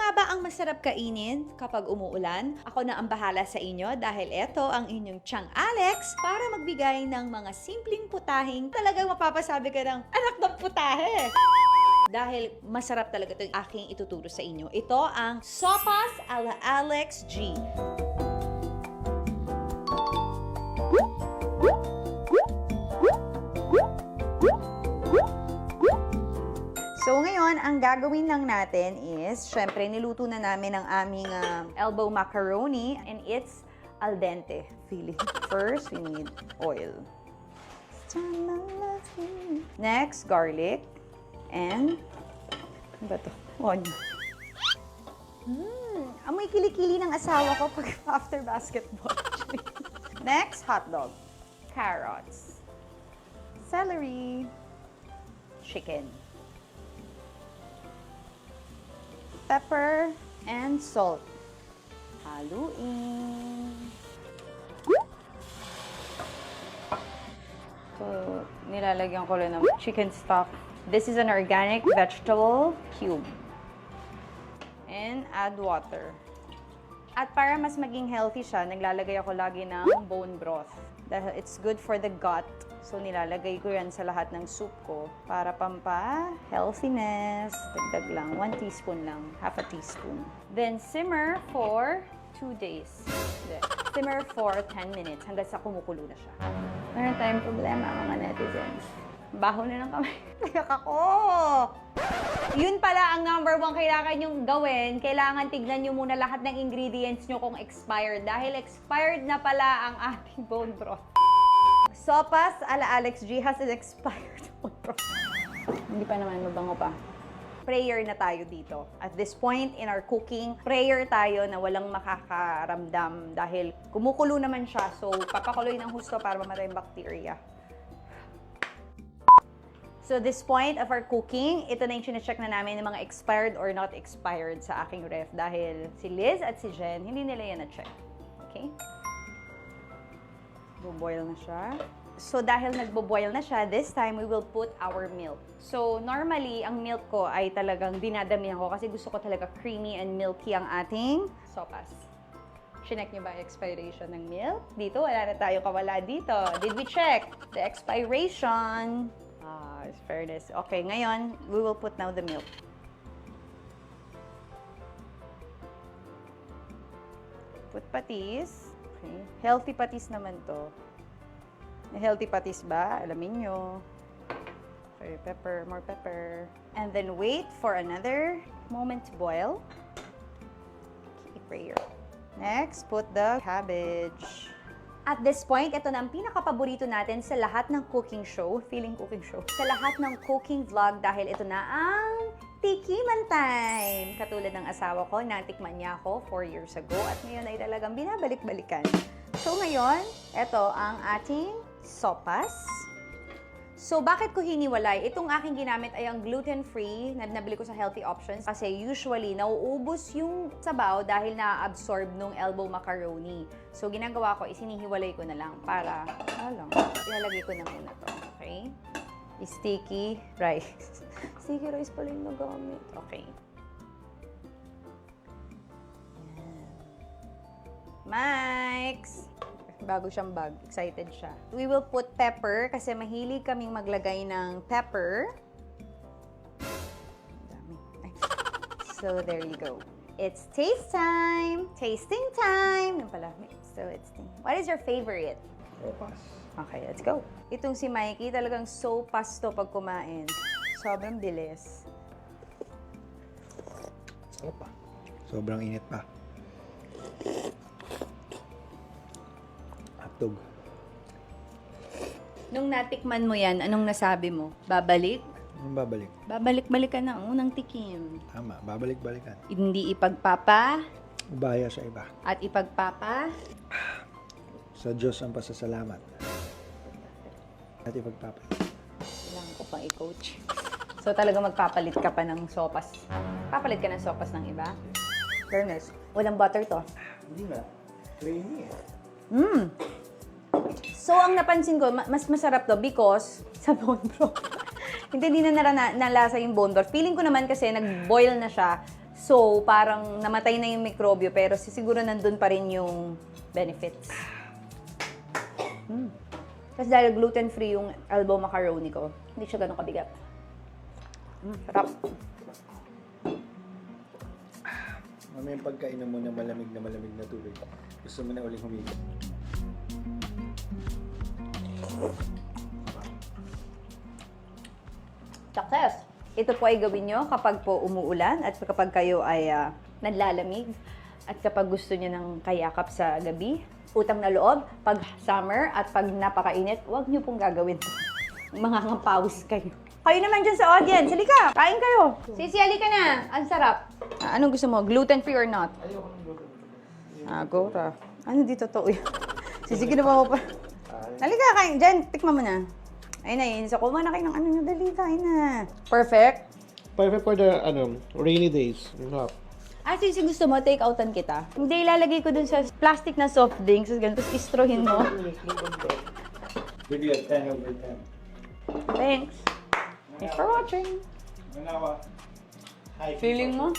nga ba ang masarap kainin kapag umuulan? Ako na ang bahala sa inyo dahil eto ang inyong Tiyang Alex para magbigay ng mga simpleng putaheng talagang mapapasabi ka ng anak ng putahe. Dahil masarap talaga ito yung aking ituturo sa inyo. Ito ang Sopas ala Alex G. So ngayon, ang gagawin lang natin is, syempre, niluto na namin ang aming elbow macaroni and it's al dente feeling. First, we need oil. Next, garlic. And, ano ba ito? Onion. Amoy kilikili ng asawa ko pag after basketball. Next, hot dog. Carrots. Celery. Chicken. Pepper and salt. Haluin. So, nilalagyan ko lang ng chicken stock. This is an organic vegetable cube. And add water. At para mas maging healthy siya, naglalagay ako lagi ng bone broth. Dahil it's good for the gut. So, nilalagay ko yan sa lahat ng soup ko para pampa-healthiness. Dagdag lang. 1 teaspoon lang. Half a teaspoon. Then, simmer for 2 days. Simmer for 10 minutes hanggang sa kumukulo na siya. Meron tayong problema, mga netizens. Baho na ng kamay. Nagak ako! Yun pala ang number 1 kailangan nyong gawin. Kailangan tignan nyo muna lahat ng ingredients nyo kung expired. Dahil expired na pala ang ating bone broth. Sopas ala Alex G has an expired bone broth. Hindi pa naman, mabango pa. Prayer na tayo dito. At this point in our cooking, prayer tayo na walang makakaramdam dahil kumukulo naman siya. So, papakuloy ng husto para mamatay yung bacteria. So, this point of our cooking, ito na yung chinecheck na namin ng mga expired or not expired sa aking ref dahil si Liz at si Jen, hindi nila yan na-check. Okay? Boboil na siya. So, dahil nagbo-boil na siya, this time we will put our milk. So, normally, ang milk ko ay talagang dinadamihan ko kasi gusto ko talaga creamy and milky ang ating sopas. Chinek niyo ba yung expiration ng milk? Dito, wala na tayo kawala dito. Did we check the expiration? Fairness. Okay, ngayon, we will put now the milk. Put patis. Okay. Healthy patis naman to. Healthy patis ba? Alamin nyo. Okay, pepper, more pepper. And then wait for another moment to boil. Okay, prayer. Next, put the cabbage. At this point, ito na ang pinaka-paborito natin sa lahat ng cooking show, feeling cooking show, sa lahat ng cooking vlog dahil ito na ang tikiman time. Katulad ng asawa ko, natikman niya ako 4 years ago at ngayon ay talagang binabalik-balikan. So ngayon, ito ang ating sopas. So bakit ko hiniwalay? Itong aking ginamit ay ang gluten-free na nabili ko sa Healthy Options kasi usually nauubos yung sabaw dahil na-absorb nung elbow macaroni. So ginagawa ko, isinihiwalay ko na lang para, ilalagay ko na muna to. Okay? Sticky rice. Sticky rice pala yung nagamit. Okay. Mike's! Bago siyang bag. Excited siya. We will put pepper kasi mahilig kaming maglagay ng pepper. Dami. So, there you go. It's taste time! Tasting time! Ano pala? So, it's what is your favorite? Sopas. Okay, let's go. Itong si Mikey, talagang sopas to pag kumain. Sobrang bilis. Opa. Sobrang init pa. Hotdog. Nung natikman mo yan, anong nasabi mo? Babalik? Anong babalik? Babalik-balikan na ang unang tikim. Tama, babalik-balikan. Hindi ipagpapa Ubaya sa iba. at ipagpapa. Sa Diyos ang pasasalamat. At ipagpapalit. Kailangan ko pang i-coach. So talaga magpapalit ka pa ng sopas. Papalit ka ng sopas ng iba? Fairness. Walang butter to. Hindi nga. Creamy eh. So, ang napansin ko, mas masarap to because sa bone broth. Hindi na nalasa yung bone broth. Feeling ko naman kasi nag-boil na siya. So, parang namatay na yung mikrobyo, pero siguro nandun pa rin yung benefits. Kasi dahil gluten-free yung elbow macaroni ko, hindi siya ganun kabigat. Sarap. Mamaya yung pagkainan mo na malamig na tubig. Gusto mo na uling humiga. Success! Ito po ay gawin nyo kapag po umuulan at kapag kayo ay naglalamig at kapag gusto nyo ng kayakap sa gabi. Utang na loob, pag summer at pag napakainit, huwag nyo pong gagawin to. Mangangampawis kayo. Kayo naman dyan sa audience, halika, kain kayo. Sisi, halika na. Ang sarap. Anong gusto mo? Gluten-free or not? Ayoko ng gluten. Gora. Ano di totoo yun? Sisi, ginawa mo pa. Halika, kain. Dyan, tikman mo na. Ayun na, yun. So, kumain na kayo ng ano nyo. Dali, kain na. Perfect. Perfect for the rainy days. Sisi, gusto mo, take outan kita. Hindi, ilalagay ko dun sa plastic na soft drinks. Tapos istrohin mo. Give you a 10 over 10. Thanks. Thanks for watching. Manawa. Hi, Feeling mo?